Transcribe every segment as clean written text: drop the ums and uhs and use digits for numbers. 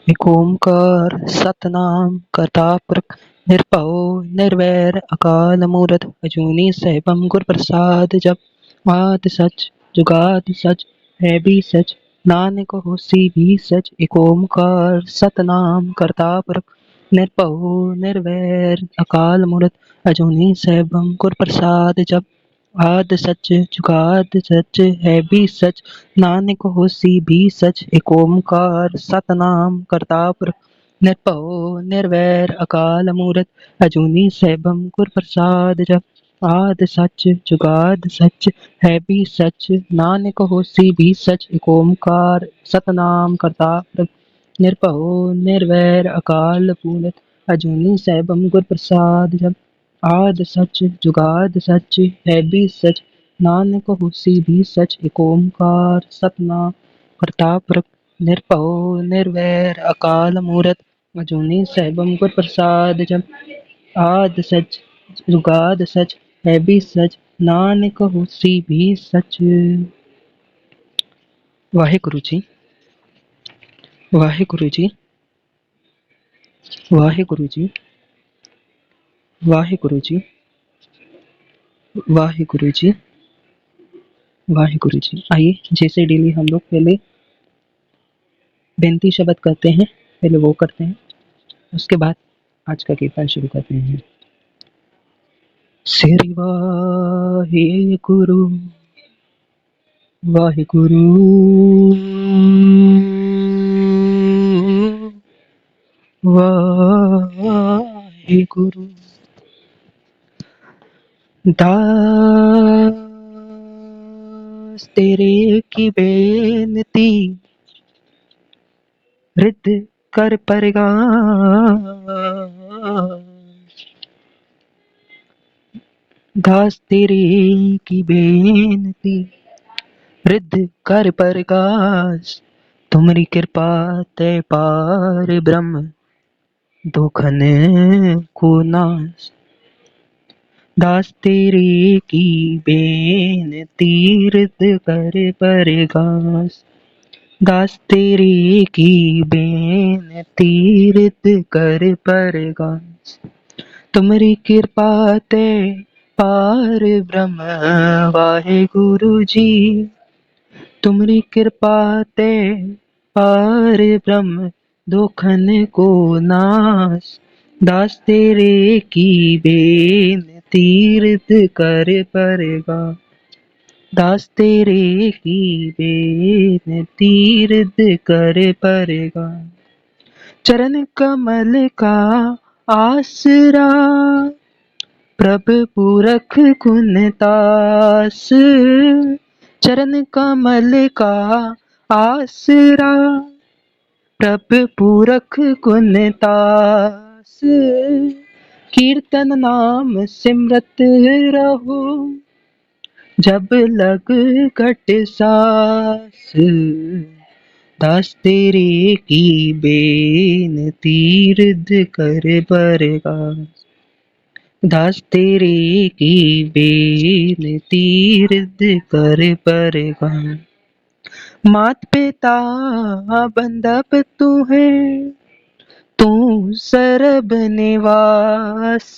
एक ओंकार सतनाम करता पुरख निरभव निर्वैर अकाल मूरत अजूनी सहबम गुर प्रसाद जप आद सच जुगाद सच है भी सच नानक होसी भी सच। एक ओंकार सतनाम करता पुरख निरभव निर्वैर अकाल मूरत अजूनी सहबम गुर प्रसाद जप आद सच जुगाद सच है भी सच नानक होसी भी सच। एक ओंकार सतनाम करता पुरख निरभव निर्वैर अकाल मूरत अजूनी सैभम गुर प्रसाद जप आद सच जुगाद सच है भी सच नानक होसी भी सच। एक ओंकार सतनाम करता पुरख निरभव निर्वैर अकाल मूरत अजूनी सैभम गुर प्रसाद जप आद सच जुगाद सच है भी सच नानक होसी भी सच। एक ओंकार सतनाम करता पुरख निरभव निर्वैर अकाल मूरत अजूनी सैभम गुर प्रसाद जप आद सच जुगाद सच है भी सच नानक होसी भी सच। वाहिगुरु जी वाहिगुरु जी वाहिगुरु जी वाहिगुरु जी वाहिगुरु जी वाहिगुरु जी। आइए जैसे डेली हम लोग पहले बेनती शब्द करते हैं, पहले वो करते हैं, उसके बाद आज का कीर्तन शुरू करते हैं। श्री वाहिगुरु वाहिगुरु वाहिगुरु दास तेरे की बेनती रिद कर परगास दास तेरे की बेनती रिद कर परगास तुम्हारी कृपा ते पार ब्रह्म दुखन को नाश। दास तेरे की बेनती रिद कर परगास दास तेरे की बेनती रिद कर परगास तुम्हारी कृपा ते पार ब्रह्म वाहिगुरु जी तुम्हारी कृपा ते पार ब्रह्म दुखन को नाश। दास तेरे की बेनती रिद कर परगास दास तेरे की बेनती रिद कर परगास चरण कमल का आसरा प्रभ पुरख गुणतास चरण कमल का आसरा प्रभ पुरख गुणतास कीर्तन नाम सिमरत रहो जब लग घट सास। दास तेरे की बेनती रिद कर परगास दास तेरे की बेनती रिद कर परगास मात पिता बंदप तू है तू सरब निवास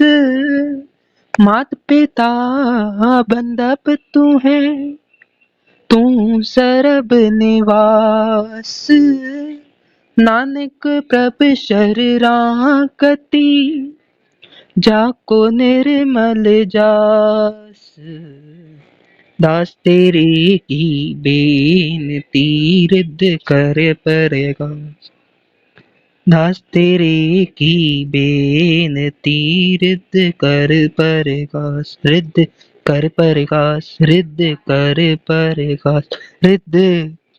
मात पिता बंदप तू है तू सरब निवास नानक प्रभ शरणागति जाको निर्मल जास। दास तेरे की बेनती रिद कर परगास दास तेरे की बेनती रिद कर परगास रिद कर परगास रिद कर परगास रिद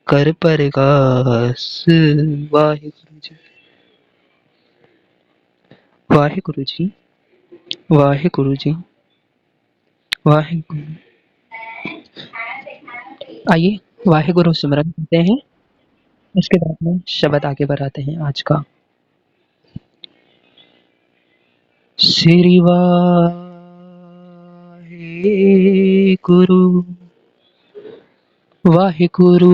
कर परगास। वाहिगुरु जी वाहिगुरु जी वाहिगुरु जी वाहिगुरु। आइए वाहिगुरु सिमरन करते हैं, उसके बाद में शब्द आगे बढ़ाते हैं आज का। श्री वाहिगुरु वाहिगुरु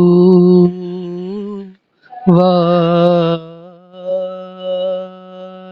वाहिगुरु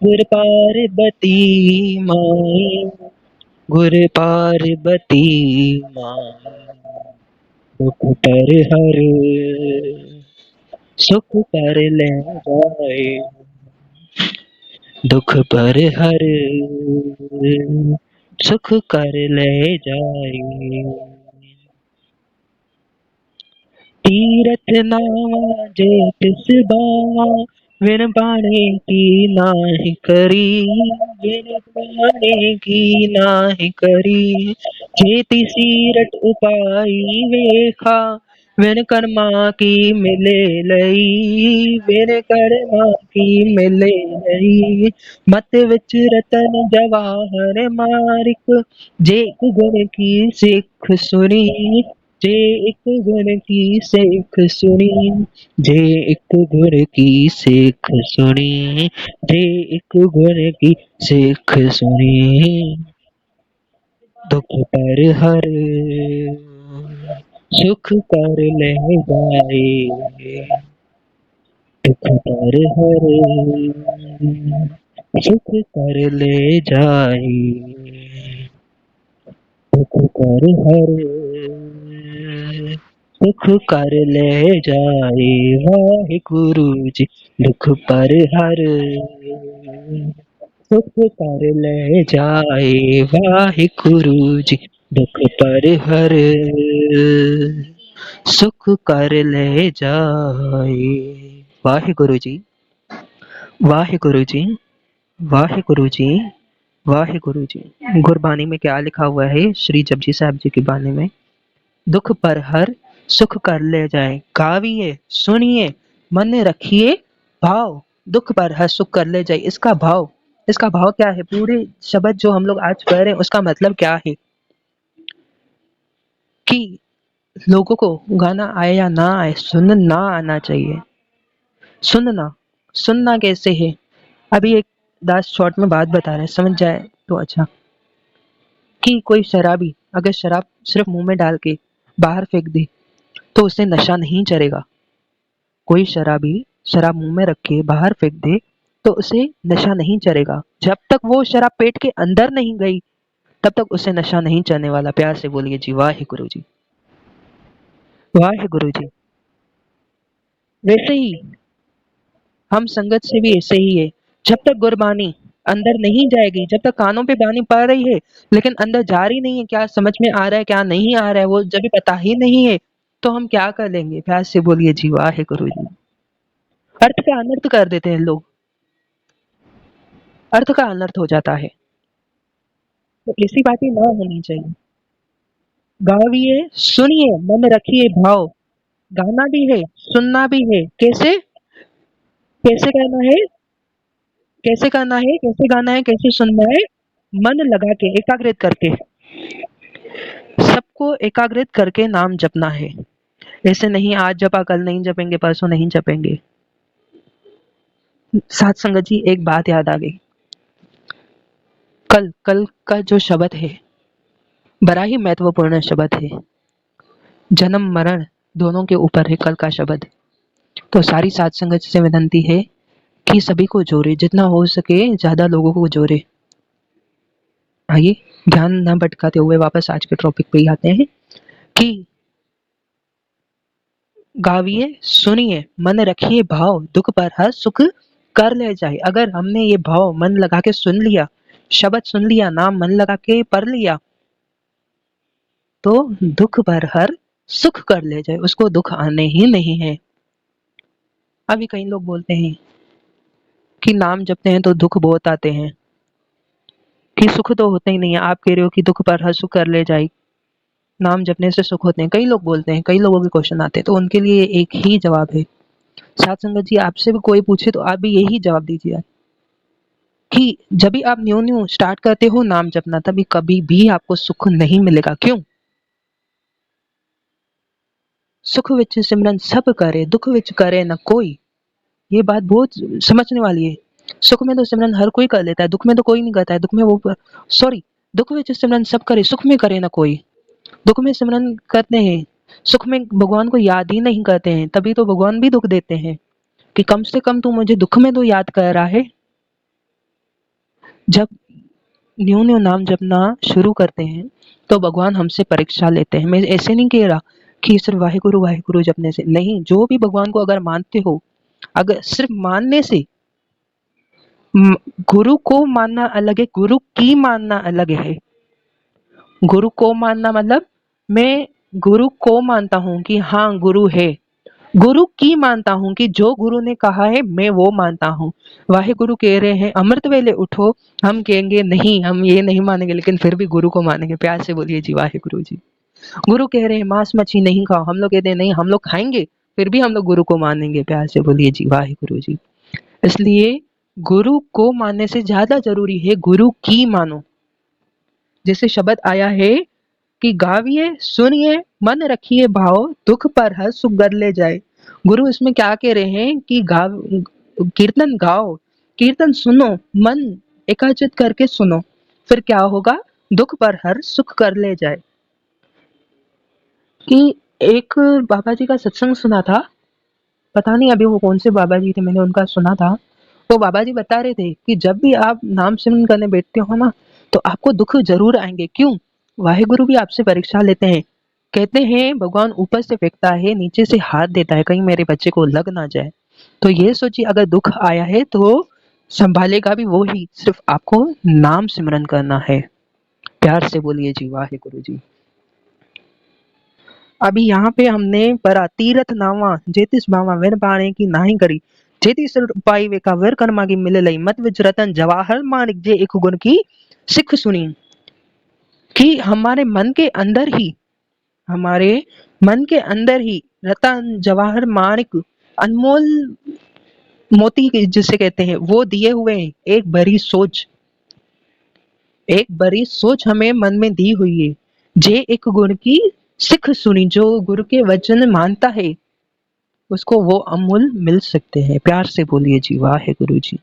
गुर पार्वती माई, गुर पार्वती माई, दुख पर हर सुख कर ले जाए, दुख पर हर सुख कर ले जाए। तीरथ नावा जे तिस बावा, विन पाने की नाहि करी, विन पाने की नाहि करी। जेति सीरठ उपाई वेखा, विन कर्मा की मिले लई, विन कर्मा की मिले लई। मत विच रतन जवाहर मारिक, जे गुण की सिख सुनी, जे एक गुण की सिख सुनी, जे एक गुण की सिख सुनी, जे एक गुण की सिख सुनी। दुख पर हर सुख कर ले जाए, दुख पर हर सुख कर ले जाए, दुख कर हर सुख कर ले जाए। वाहिगुरु जी दुख पर हर सुख कर ले जाए, वाहिगुरु जी दुख पर हर सुख कर ले जाए। वाहिगुरु जी, वाहिगुरु जी, वाहिगुरु जी, वाहिगुरु जी। गुरबानी में क्या लिखा हुआ है? श्री जपजी साहब जी की बानी में, दुख पर हर सुख कर ले जाए, गाविए सुनिए मन रखिए भाव, दुख पर हर सुख कर ले जाए। इसका भाव क्या है? पूरे शब्द जो हम लोग आज पढ़ रहे हैं उसका मतलब क्या है? कि लोगों को गाना आए या ना आए, सुनना आना चाहिए। सुनना, सुनना कैसे है? अभी एक दास शॉर्ट में बात बता रहे हैं, समझ जाए तो अच्छा। कि कोई शराबी अगर शराब सिर्फ मुंह में डाल के बाहर फेंक दे तो उसे नशा नहीं चढ़ेगा। कोई शराबी शराब मुंह में रख के बाहर फेंक दे तो उसे नशा नहीं चढ़ेगा। जब तक वो शराब पेट के अंदर नहीं गई तब तक उसे नशा नहीं चढ़ने वाला। प्यार से बोलिए जी वाहिगुरु जी, वाहिगुरु जी। वैसे ही हम संगत से भी ऐसे ही है। जब तक गुरबानी अंदर नहीं जाएगी, जब तक कानों पे बानी पड़ रही है लेकिन अंदर जा रही नहीं है, क्या समझ में आ रहा है क्या नहीं आ रहा है वो जब भी पता ही नहीं है, तो हम क्या कर लेंगे? प्यार से बोलिए जी वाहिगुरु जी। अर्थ का अनर्थ कर देते हैं लोग, अर्थ का अनर्थ हो जाता है। तो ऐसी बातें ना होनी चाहिए। गाविए सुनिए मन रखिए भाव, गाना भी है सुनना भी है। कैसे? कैसे करना है? कैसे करना है? कैसे गाना है? कैसे सुनना है? मन लगा के, एकाग्रित करके, सबको एकाग्रित करके नाम जपना है। ऐसे नहीं आज जपा कल नहीं जपेंगे, परसों नहीं जपेंगे। साथ संगत जी एक बात याद आ गई। कल कल का जो शब्द है बड़ा ही महत्वपूर्ण शब्द है। जन्म मरण दोनों के ऊपर है कल का शब्द। तो सारी साथ संगत से विनती है कि सभी को जोड़े, जितना हो सके ज्यादा लोगों को जोड़े। आइए ध्यान न भटकाते हुए वापस आज के टॉपिक पे ही आते हैं कि गाविए सुनिए मन रखिए भाव, दुख पर हर सुख कर ले जाए। अगर हमने ये भाव मन लगा के सुन लिया, शब्द सुन लिया, नाम मन लगा के पढ़ लिया, तो दुख पर हर सुख कर ले जाए, उसको दुख आने ही नहीं है। अभी कई लोग बोलते हैं कि नाम जपते हैं तो दुख बहुत आते हैं, कि सुख तो होते ही नहीं है। आप कह रहे हो कि दुख पर हर सुख कर ले जाए, नाम जपने से सुख होते हैं। कई लोग बोलते हैं, कई लोगों के क्वेश्चन आते हैं, तो उनके लिए एक ही जवाब है। साथ संगत जी आपसे भी कोई पूछे तो आप भी यही जवाब दीजिए कि जब भी आप न्यू न्यू स्टार्ट करते हो नाम जपना, तभी कभी भी आपको सुख नहीं मिलेगा। क्यों? सुख विच सिमरन सब करे, दुख विच करे न कोई। ये बात बहुत समझने वाली है। सुख में तो सिमरन हर कोई कर लेता है, दुख में तो कोई नहीं करता है। दुख में वो सॉरी दुख विच सिमरन सब करे, सुख में करे ना कोई। दुख में सिमरन करते हैं, सुख में भगवान को याद ही नहीं करते हैं, तभी तो भगवान भी दुख देते हैं कि कम से कम तू मुझे दुख में तो याद कर रहा है। जब न्यू न्यू नाम जपना शुरू करते हैं तो भगवान हमसे परीक्षा लेते हैं। मैं ऐसे नहीं कह रहा कि सिर्फ वाहे गुरु जपने से नहीं, जो भी भगवान को अगर मानते हो, अगर सिर्फ मानने से म- गुरु को मानना अलग है, गुरु की मानना अलग है। गुरु को मानना मतलब मैं गुरु को मानता हूँ कि हाँ गुरु है, गुरु की मानता हूँ कि जो गुरु ने कहा है मैं वो मानता हूँ। वाहे गुरु कह रहे हैं अमृत वेले उठो, हम कहेंगे नहीं हम ये नहीं मानेंगे, लेकिन फिर भी गुरु को मानेंगे। प्यार से बोलिए जी वाहे गुरु जी। गुरु कह रहे हैं मांस मच्छी नहीं खाओ, हम लोग कहते हैं नहीं हम लोग खाएंगे, फिर भी हम लोग गुरु को मानेंगे। प्यार से बोलिए जी वाहे गुरु जी। इसलिए गुरु को मानने से ज्यादा जरूरी है गुरु की मानो। जैसे शब्द आया है कि गाविए सुनिए मन रखिए भाव, दुख पर हर सुख कर ले जाए। गुरु इसमें क्या कह रहे हैं कि गाव कीर्तन गाओ, कीर्तन सुनो, मन एकाचित करके सुनो, फिर क्या होगा, दुख पर हर सुख कर ले जाए। कि एक बाबा जी का सत्संग सुना था, पता नहीं अभी वो कौन से बाबा जी थे, मैंने उनका सुना था। तो बाबा जी बता रहे थे कि जब भी आप नाम सिमरन करने बैठते हो ना, तो आपको दुख जरूर आएंगे। क्यों? वाहेगुरु भी आपसे परीक्षा लेते हैं। कहते हैं भगवान ऊपर से फेंकता है, नीचे से हाथ देता है, कहीं मेरे बच्चे को लग ना जाए। तो ये सोचिए अगर दुख आया है तो संभालेगा भी वो ही, सिर्फ आपको नाम सिमरन करना है। प्यार से बोलिए जी वाहेगुरु जी। अभी यहाँ पे हमने पढ़ा तीरथ नावा जेतिस बावा वीर बाणे की नाही करी, जेति सिर उपाई वे का वीर कर्मा की मिले लई, मत विच रतन जवाहर माणिक जे एक गुण की सिख सुनी। कि हमारे मन के अंदर ही रतन जवाहर माणिक अनमोल मोती जिसे कहते हैं वो दिए हुए हैं। एक बड़ी सोच हमें मन में दी हुई है। जे एक गुण की सिख सुनी, जो गुरु के वचन मानता है उसको वो अमूल मिल सकते हैं। प्यार से बोलिए जी वाहे गुरु जी,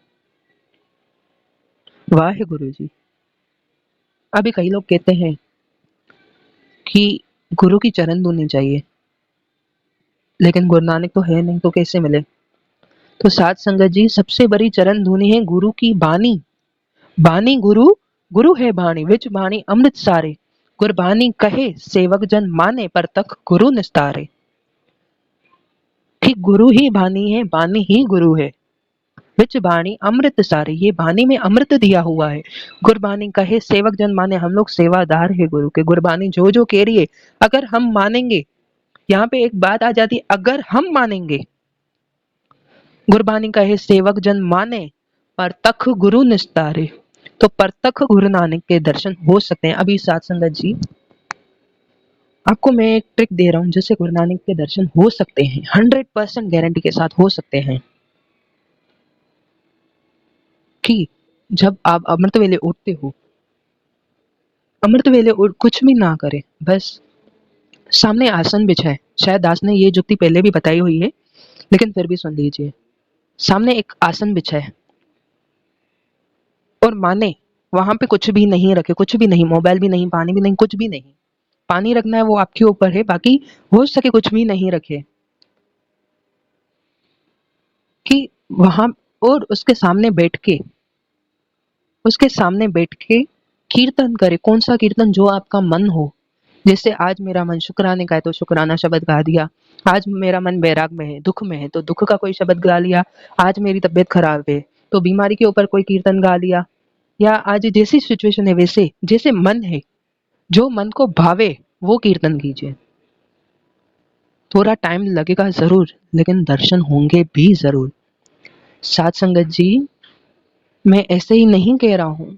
वाहे गुरु जी। अभी कई लोग कहते हैं कि गुरु की चरण धुनी चाहिए, लेकिन गुरु नानक तो है नहीं तो कैसे मिले। तो साध संगत जी, सबसे बड़ी चरण धुनी है गुरु की बानी। बानी गुरु, गुरु है बाणी, विच बाणी अमृत सारे, गुरबानी कहे सेवक जन माने, पर तक गुरु निस्तारे। कि गुरु ही बानी है, बानी ही गुरु है। विच बाणी अमृत सारे, ये बानी में अमृत दिया हुआ है। गुरबानी कहे सेवक जन माने, हम लोग सेवादार है गुरु के। गुरबानी जो जो कह रही है अगर हम मानेंगे, यहाँ पे एक बात आ जाती है, अगर हम मानेंगे। गुरबानी कहे सेवक जन माने, पर तख गुरु निस्तारे। तो परतख गुरु नानक के दर्शन हो सकते हैं। अभी साथ संगत जी, आपको मैं एक ट्रिक दे रहा हूँ जिससे गुरु नानक के दर्शन हो सकते हैं, 100% गारंटी के साथ हो सकते हैं। कि जब आप अमृत वेले उठते हो, अमृत वेले उठ कुछ भी ना करें, बस सामने आसन बिछाए। शायद दास ने ये जुक्ति पहले भी बताई हुई है, लेकिन फिर भी सुन लीजिए। सामने एक आसन बिछाए और माने वहां पे कुछ भी नहीं रखे, कुछ भी नहीं, मोबाइल भी नहीं, पानी भी नहीं, कुछ भी नहीं। पानी रखना है वो आपके ऊपर है, बाकी हो सके कुछ भी नहीं रखे। कि वहां और उसके सामने बैठ के कीर्तन करे। कौन सा कीर्तन? जो आपका मन हो। जैसे आज मेरा मन शुक्राने का है तो शुक्राना शब्द गा दिया, आज मेरा मन बैराग में है, दुख में है तो दुख का कोई शब्द गा लिया, आज मेरी तबीयत खराब है तो बीमारी के ऊपर कोई कीर्तन गा लिया, या आज जैसी सिचुएशन है वैसे जैसे मन है, जो मन को भावे वो कीर्तन कीजिए। थोड़ा टाइम लगेगा जरूर, लेकिन दर्शन होंगे भी जरूर। साथ संगत जी, मैं ऐसे ही नहीं कह रहा हूं,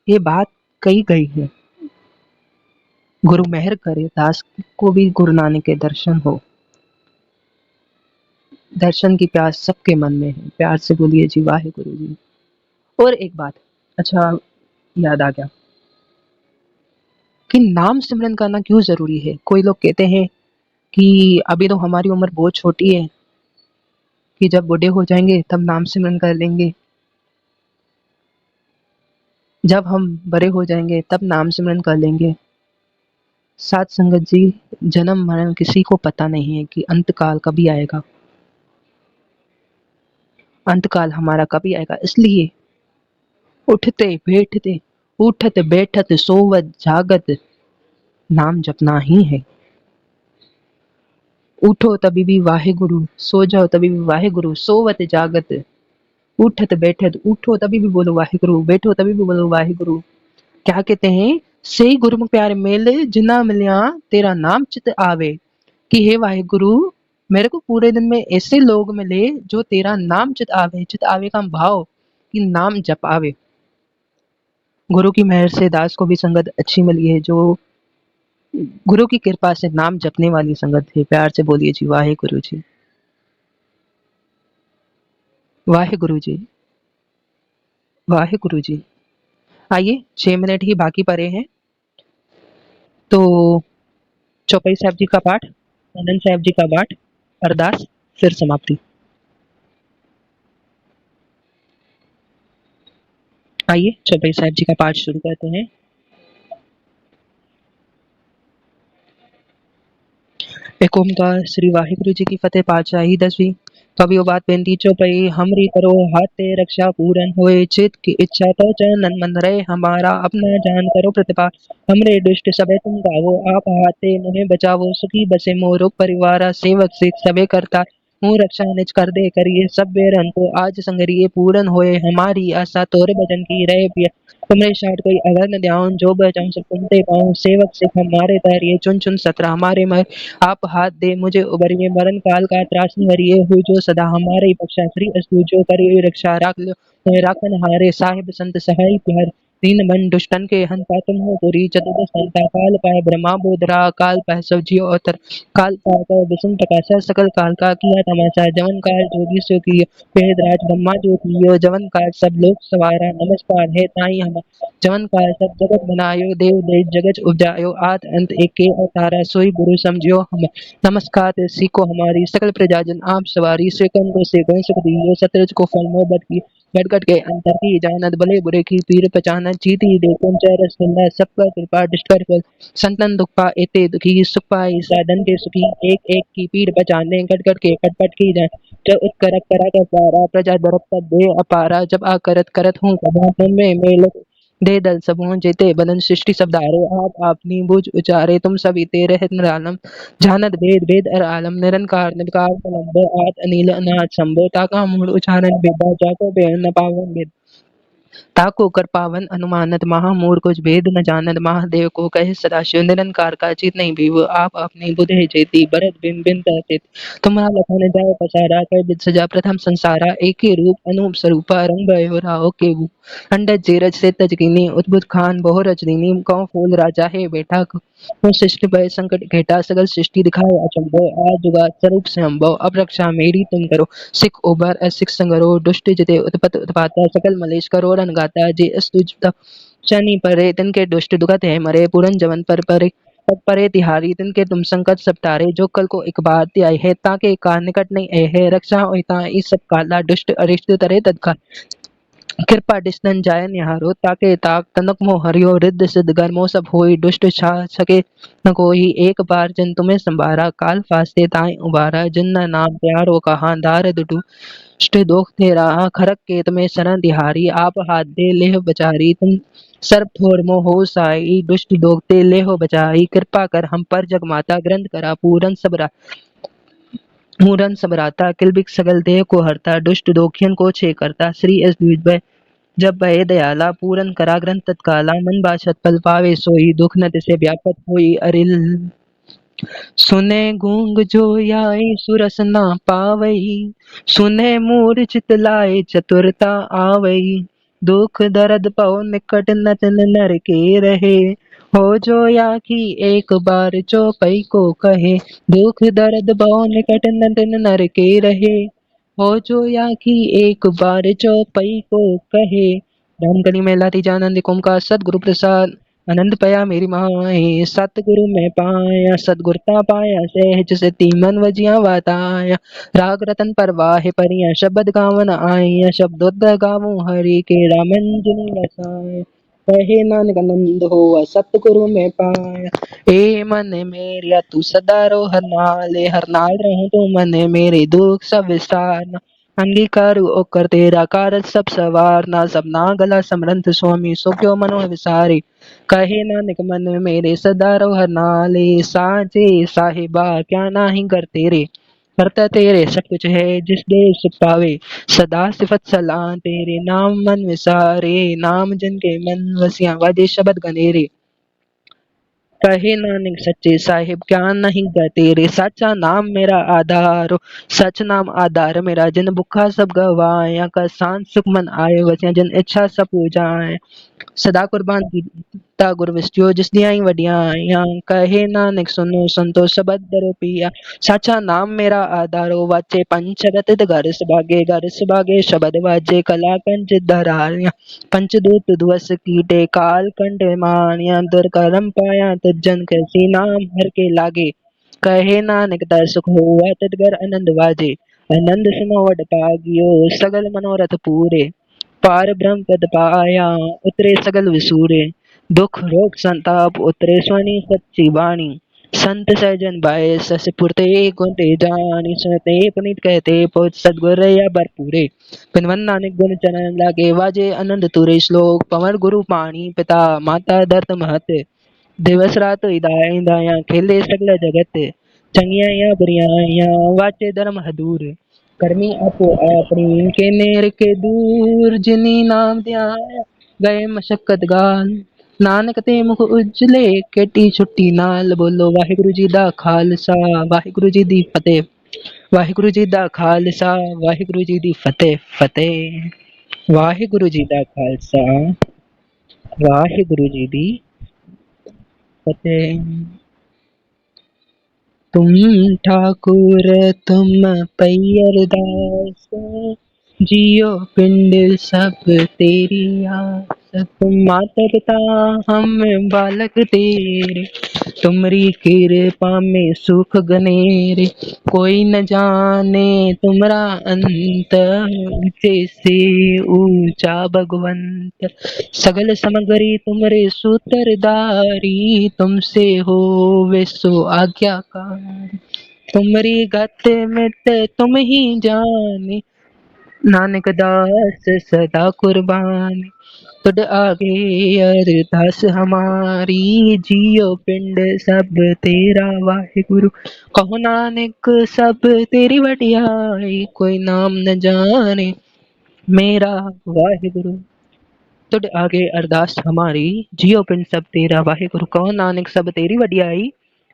ये बात कही गई है। गुरु मेहर करे दास को भी गुरु नानक के दर्शन हो। दर्शन की प्यास सबके मन में है। प्यार से बोलिए जी वाहे गुरु जी। और एक बात, अच्छा याद आ गया कि नाम सिमरन करना क्यों जरूरी है। कोई लोग कहते हैं कि अभी तो हमारी उम्र बहुत छोटी है, कि जब बूढ़े हो जाएंगे तब नाम सिमरन कर लेंगे, जब हम बड़े हो जाएंगे तब नाम सिमरन कर लेंगे। साथ संगत जी, जन्म मरण किसी को पता नहीं है कि अंत काल कभी आएगा। अंतकाल हमारा कभी आएगा, इसलिए उठते बैठते, उठत बैठत सोवत जागत नाम जपना ही है। उठो तभी भी वाहेगुरु, सो जाओ तभी भी वाहेगुरु, सोवत जागत, उठत बैठत, उठो तभी भी बोलो वाहेगुरु, बैठो तभी भी बोलो वाहेगुरु। क्या कहते हैं, सही गुरमुख प्यारे मेल जिन्ना मिलिया तेरा नाम चित आवे, कि हे वाहेगुरु मेरे को पूरे दिन में ऐसे लोग मिले जो तेरा नाम चित आवे, चित आवे का भाव कि नाम जप आवे। गुरु की मेहर से दास को भी संगत अच्छी मिली है, जो गुरु की कृपा से नाम जपने वाली संगत है। प्यार से बोलिए जी वाहे गुरु जी, वाहे गुरु जी, वाहे गुरु जी। आइए 6 मिनट ही बाकी पड़े हैं, तो चौपाई साहब जी का पाठ, आनंद साहब जी का पाठ, अरदास, फिर समाप्ति। आइए चौपाई साहब जी का पाठ शुरू करते हैं। एक ओमकार श्री वाहिगुरु जी की फतेह पातशाही 10वीं। कवि बात बेनती चौपाई, हमरी करो हाथ ते रक्षा पूरन होए, चित की इच्छा तो चरणन मन रहे, हमारा अपना जान करो प्रतिपाल, हमरे दुष्ट सबे तुम गावो, आप हाथे मुहे बचावो, सुखी बसे मोरो परिवारा, सेवक सिख सबे करता हूँ रक्षा निज कर दे करिए, सब बेरन को आज संगरिए, पूरन होए हमारी आशा, तोरे भजन की रहे पिया, तुमरे शाट कोई अगर न ध्यान, जो बचाऊं सब तुमते पाऊं, सेवक सिख हमारे तारिये, चुन चुन सतरा हमारे मर, आप हाथ दे मुझे उबरिए, मरण काल का त्रास निवरिए, हुई जो सदा हमारे पक्षा, श्री अस्तु जो करिए रक्षा, राख लो राखन हारे, साहिब संत सहाय प्यार, दीन बन दुष्टन के हंता, तुम हो पुरी चतुर्दश संता, काल पाए ब्रह्मा बोधरा, काल पाए सब जियो अवतर, काल पाए विष्णु प्रकाशा, सकल काल का किया तमाशा, जवन काल जोगी सो कियो, वेद राज ब्रह्मा जो कियो, जवन काल सब लोग सवारा, नमस्कार है ताई हम, जवन काल सब जगत बनायो, देव देव जगत उपजायो, आद अंत एक के अवतारा, सोई गुरु समझियो हम, नमस्कार तेसी को हमारी, सकल प्रजाजन आप सवारी, सेकंड को से गण सुख दियो, सतरज को फल मोहब्बत की, गटगट के अंतर की जानत, भले बुरे की पीर पहचानत, जीती देखुन चेहर सुंदर, सबका कृपा दृष्ट कर फल, संतन दुख पा एते दुखी, सुख पाई साधन के सुखी, एक एक की पीर पहचाने, गटगट के खटपट की जाए, जब उत्करत करा कर पारा, प्रजा दरत तब दे अपारा, जब आ करत करत हूँ कबा, तुम में मेल दे दल सबों जेते बदन सृष्टि सब धारे, आप आपनी बुझ उचारे, तुम सभी तेरे निरालम, जानत भेद भेद अर आलम, निरंकार निर्कार लंबो आत अनिल अनाथ संभो, ताका मूल उचारण बेदा, जाको बेन न पावन भेद, ताको कर पावन अनुमानत, महामूर कुछ भेद न जानत, महादेव को कहे सदाशिव, निरंकार का चित नहीं भी वो, आप अपनी बुध है जेती, भरत बिन बिन कहते, तुम्हारा लखन जाओ पसारा, कर बिद सजा प्रथम संसारा, एक ही रूप अनूप स्वरूपा, रंग भयो राहो के वो, अंडज जेरज से तजकीनी, उद्भुत खान बहु रजनीनी, कौ फूल राजा है बैठा, वो सृष्टि भय संकट घेटा, सगल सृष्टि दिखाए अचंभो, आज जुगात स्वरूप से अम्भो, अब रक्षा मेरी तुम करो, सिख उबर असिख संगरो, दुष्ट जिते उत्पत उत्पाता, सकल मलेश करो रन गाता, जे अस्तुज शनि परे तिनके दुष्ट दुखत है मरे, पूरन जवन पर परे पद परे तिहारी, तिनके तुम संकट सब टारे, जो कल को एक बार त्याय है, ताके का निकट नहीं ऐ है, रक्षा होता इस सब काला, दुष्ट अरिष्ट तरे तत्काल, कृपा डिस्तन जाय निहारो, ताके ताक तनक मोह हरियो, रिद्ध सिद्ध गर्मो सब होई, दुष्ट छा सके न कोई, एक बार जिन तुम्हें संभारा, काल फास्ते ताई उबारा, जिन नाम प्यारो कहा, दार दुटू इष्ट दोख तेरा, खरक के तुम्हें शरण तिहारी, आप हाथ दे लेह बचारी, तुम सर्व थोर मोह हो साई, दुष्ट दोखते लेहो बचाई, कृपा कर हम पर जग माता, ग्रंथ करा पूरन सबरा, मूरन सबराता, किलबिक सगल देह को हरता, दुष्ट दोखियन को छे करता, श्री एस द्विज जब भय दयाला, पूरन करा ग्रंथ तत्काला, मन बाछत पल पावे सोई, दुख न तिसे व्यापत होई, अरिल सुने गूंग जो आए सुरस ना पावई, सुने मूर चित लाए चतुरता आवई, दुख दर्द पौ निकट नतन नर के रहे, हो जो या की एक बार चौपई को कहे, दुख दर्द पौ निकट नतन नर के रहे, हो जो या की एक बार चौपई को कहे, रामगढ़ी में लाती जानंद कुमका सतगुरु प्रसाद, आनंद पया मेरी माए, सतगुरु में पाया सतगुरता पाया, सहज से तीमन वजिया वाताया, राग रतन परवाह परिया, शब्द गावन आया, शब्दोद गावो हरि के रामंजन रसाय, कहे नानक नंद हो सतगुरु में पाया, ए मन मेरिया तू सदा रो हर नाल रहूं तू मन मेरे दुख सब विसारना, अंगीकार ओ कर तेरा कारज सब सवार ना सबना गला समरंत स्वामी सो क्यों मनो विसारे कहे नानक मन मेरे सदा रहो हर नाले साचे साहिबा क्या नाही कर तेरे करता तेरे सब कुछ है जिस देव सुख पावे सदा सिफत सलाह तेरे नाम मन विसारे नाम जन के मन वसिया वाजे शब्द गनेरे कहे नानक सच्चे साहिब क्या नहीं गा तेरे सच्चा नाम मेरा आधार सच नाम आधार मेरा जिन भुखा सब गवाया का सांस सुख मन आए वसिया जिन इच्छा सब पूजाए सदा कुर्बान ਕੀਤਾ ਗੁਰ ਵਿਸਟਿਓ ਜਿਸ ਦੀਆਂ ਹੀ ਵਡਿਆਈਆਂ ਕਹੇ ਨਾਨਕ ਸੁਨੋ ਸੰਤੋ ਸ਼ਬਦ ਦਰੋ ਪੀਆ ਸਾਚਾ ਨਾਮ ਮੇਰਾ ਆਧਾਰੋ ਵਾਚੇ ਪੰਚ ਰਤਿ ਘਰ ਸੁਭਾਗੇ ਸ਼ਬਦ ਵਾਜੇ ਕਲਾ ਕੰਜ ਧਰਾਰਿਆ पंच दूत दिवस कीटे काल कंठ मानिया दुर्करम पाया तज्जन कैसी नाम हर के लागे कहे नानक तर सुख हुआ तदगर आनंद वाजे आनंद सुनो वड पागियो सगल मनोरथ पूरे पार ब्रह्म पद पाया उतरे सगल विसूरे दुख रोग संताप उतरे स्वनी सच्ची वाणी संत सहजन भाई सस पुरते गुण जानी सुनते पुनीत कहते पहुंच सदगुर या भरपूरे पिनवन नानक गुण चरण लागे वाजे आनंद तुरे श्लोक पवन गुरु पाणी पिता माता दर्द महत दिवस रात इदाय दाया खेले सगल जगत चंगिया या बुरिया वाचे धर्म हदूर करमी आपो अपनी के नेर के दूर जिनी नाम ध्यान गए मशक्कत गाल ਨਾਨਕ ਤੇ ਮੁਖ ਉਜਲੇ ਕੇਟੀ ਛੁੱਟੀ ਨਾਲ ਬੋਲੋ ਵਾਹਿਗੁਰੂ ਜੀ ਦਾ ਖਾਲਸਾ ਵਾਹਿਗੁਰੂ ਜੀ ਦੀ ਫਤਿਹ ਵਾਹਿਗੁਰੂ ਜੀ ਦਾ ਖਾਲਸਾ ਵਾਹਿਗੁਰੂ ਜੀ ਦੀ ਫਤਿਹ ਫਤਿਹ ਵਾਹਿਗੁਰੂ ਜੀ ਦਾ ਖਾਲਸਾ ਵਾਹਿਗੁਰੂ ਜੀ ਦੀ फतेह तुम ठाकुर तुम पैयर दास जियो पिंड सब तेरी आस तुम माता पिता हम बालक तेरे तुमरी कृपा में सुख गनेरे कोई न जाने तुमरा अंत जैसे ऊंचा भगवंत सगल समगरी तुमरे सूत्रधारी तुमसे हो वे सो आज्ञाकारी तुमरी गत मित तुम ही जाने नानक दास सदा कुर्बान तुड आगे अरदास हमारी जियो पिंड सब तेरा वाहिगुरु कहो नानक सब तेरी वडियाई कोई नाम न जाने मेरा वाहिगुरु तुड आगे अरदास हमारी जियो पिंड सब तेरा वाहिगुरु कहो नानक सब तेरी वडियाई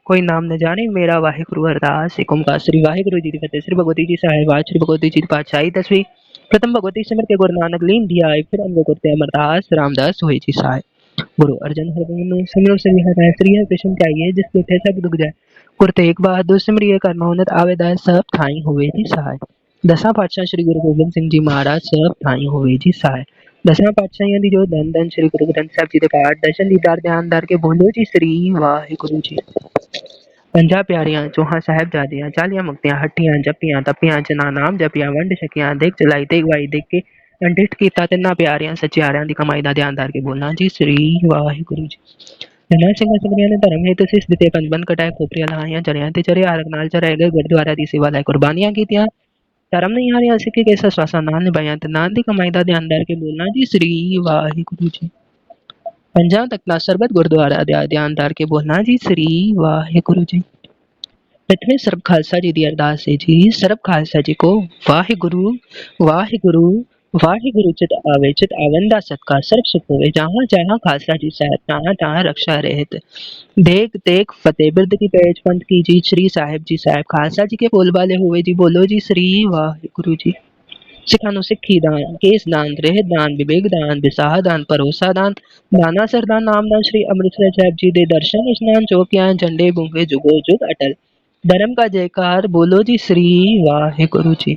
कोई नाम न जाने मेरा वाहिगुरु अरदास एक ओंकार श्री वाहिगुरु जी की फतेह श्री भगवती जी साहिबाज श्री भगवती जी की पातशाही दसवीं प्रथम भगवती सिमर के गुरु नानक लीन दिया फिर अंग गुरते अमरदास रामदास हुए जी सहाय गुरु अर्जन हरगोविंद सिमरो से हटाए श्री हर कृष्ण चाहिए जिसके उठे सब दुख जाए कुरते एक बहादुर सिमरिय कर्म उन्नत आवेदास सब थाई हुए जी सहाय दसा पातशाह श्री गुरु गोबिंद सिंह जी महाराज सब थाई हुए जी सहाय दसा पातशाहियां दी जो धन धन श्री गुरु ग्रंथ साहब जी दे पाठ दर्शन दीदार ध्यानदार के बोलो जी श्री वाहिगुरु जी पंजा प्यारियां चौहां साहब जादियां चालियां मुक्तियां हट्टियां जपियां तपियां जना नाम जपियां वंड छकियां देख चलाई देख वाई देख के अंडिठ कीता तिन्ना प्यारियां सचियारियां दी कमाई दा ध्यानदार के बोलना जी श्री वाहिगुरु जी जना सिंह सबरियां ने धर्म हेतु सिस दिते पंजबन कटाए खोपरियां लाहियां चरियां ते चरे आरग नाल चराए गए गुरुद्वारा दी सेवा लाई कुर्बानियां कीतियां धर्म नहीं हारिया सिक्के कैसा श्वासा नाल निभाया ते नाल दी कमाई दा ध्यानदार के बोलना जी श्री वाहिगुरु जी पंजाब तक ना सरबत गुरुद्वारा ध्यानदार के बोलना जी श्री वाहिगुरु जी प्रथमे ਸਰਬ ਖਾਲਸਾ ਜੀ ਦੀ ਅਰਦਾਸ ਹੈ ਜੀ ਸਰਬ ਖਾਲਸਾ ਜੀ ਕੋ ਵਾਹਿਗੁਰੂ ਵਾਹਿਗੁਰੂ ਵਾਹਿਗੁਰੂ ਚਿਤ ਆਵੇ ਚਿਤ ਆਵਨ ਦਾ ਸਤਕਾਰ ਸਰਬ ਸੁਖ ਹੋਵੇ ਜਹਾਂ ਜਹਾਂ ਖਾਲਸਾ ਜੀ ਸਾਹਿਬ ਤਹਾਂ ਤਹਾਂ रक्षा रहत देख देख फतेह बिरद की पेज पंथ की जी श्री साहिब जी साहिब खालसा जी के बोल वाले हुए जी बोलो जी श्री वाहिगुरु जी सिखानो सिक्खी दान केस दान रेह दान विवेक दान विसाह दान भरोसा दान दाना सरदान नाम दान श्री अमृतसर साहिब जी दे दर्शन स्नान चौकियां झंडे बूंगे जुगो जुग अटल धर्म का जयकार बोलो जी श्री वाहिगुरु जी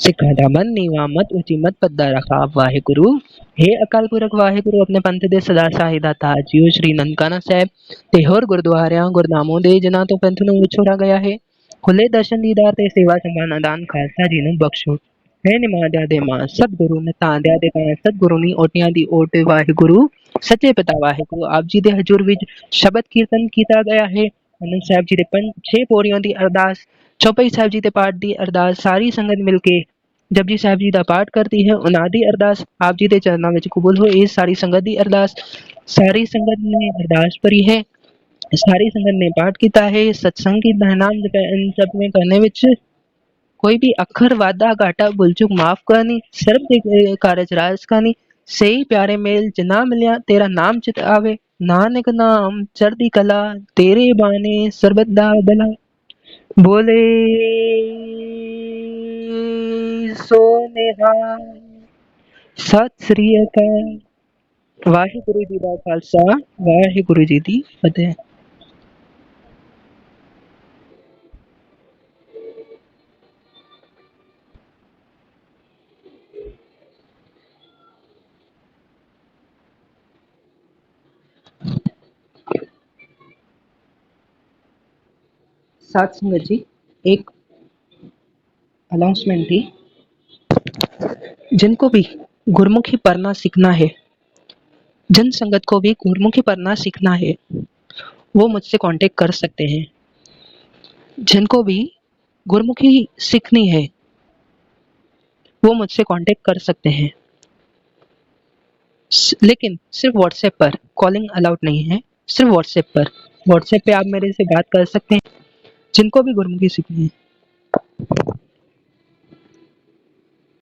सिखा दा मन नीवा मत ऊंची मत पद्दा रखा वाहिगुरु हे अकाल पुरख वाहिगुरु अपने पंथ दे सदा साहिदा था जियो श्री ननकाना साहब ते होर गुरुद्वारियां गुरनामों दे जिन्हां तो पंथ ਨੂੰ ਵਿਛੋੜਾ ਗਿਆ ਹੈ ਖੁੱਲੇ ਦਰਸ਼ਨ ਦੀਦਾਰ ਤੇ ਸੇਵਾ ਸੰਭਾਲਣਾ ਦਾਨ ਖਾਲਸਾ ਜੀ ਨੂੰ ਬਖਸ਼ੋ ਹੈ ਨਿਮਾਦਿਆ ਦੇ ਮਾਂ ਸਤਿਗੁਰੂ ਨੇ ਤਾਂਦਿਆ ਦੇ ਕਾਂ ਸਤਿਗੁਰੂ ਨੀ ਓਟਿਆਂ ਦੀ ਓਟ ਵਾਹਿਗੁਰੂ ਸੱਚੇ ਪਿਤਾ ਵਾਹਿਗੁਰੂ ਆਪ ਜੀ ਦੇ ਹਜ਼ੂਰ ਵਿੱਚ ਸ਼ਬਦ ਕੀਰਤਨ ਕੀਤਾ ਗਿਆ ਹੈ आनंद साहब जी दे 6 पौड़ियों की अरदास चौपाई साहब जी के पाठ की अरदास सारी संगत मिल के जपजी साहिब जी दा पाठ करती है। ਉਹਨਾਂ ਦੀ ਅਰਦਾਸ ਆਪ ਜੀ ਦੇ ਚਰਨਾਂ ਵਿੱਚ ਕਬੂਲ ਹੋਏ। ਇਸ ਸਾਰੀ ਸੰਗਤ ਦੀ ਅਰਦਾਸ, ਸਾਰੀ ਸੰਗਤ ਨੇ ਅਰਦਾਸ ਭਰੀ ਹੈ, ਸਾਰੀ ਸੰਗਤ ਨੇ ਪਾਠ ਕੀਤਾ ਹੈ, सत्संग ਕੀਤਾ है, नाम जपा इन सब में करने ਵਿੱਚ कोई भी अखर वाधा घाटा भुल चुक माफ करनी, सर्ब ਦੇ ਕਾਰਜ ਰਾਜ ਕਰਨੀ, ਸਹੀ ਪਿਆਰੇ ਮੇਲ ਜਿਨਾ ਮਿਲਿਆ ਤੇਰਾ ਨਾਮ ਚਿਤ ਆਵੇ, ਨਾਨਕ ਨਾਮ ਚੜ੍ਹਦੀ ਕਲਾ ਤੇਰੇ ਬਾਣੇ ਸਰਬਤ ਦਾ ਭਲਾ। बोले सो निहाल। सत श्री अकाल। ਵਾਹਿਗੁਰੂ ਜੀ ਦਾ ਖਾਲਸਾ, ਵਾਹਿਗੁਰੂ ਜੀ ਦੀ ਫਤਿਹ। सात संगत जी, एक अनाउंसमेंट थी। जिनको भी गुरमुखी पढ़ना सीखना है, जिन संगत को भी गुरमुखी पढ़ना सीखना है, वो मुझसे कांटेक्ट कर सकते हैं। जिनको भी गुरमुखी सीखनी है, वो मुझसे कांटेक्ट कर सकते हैं। लेकिन सिर्फ व्हाट्सएप पर, कॉलिंग अलाउड नहीं है, सिर्फ व्हाट्सएप पर। व्हाट्सएप पे आप मेरे से बात कर सकते हैं, जिनको भी गुरमुखी सीखनी है।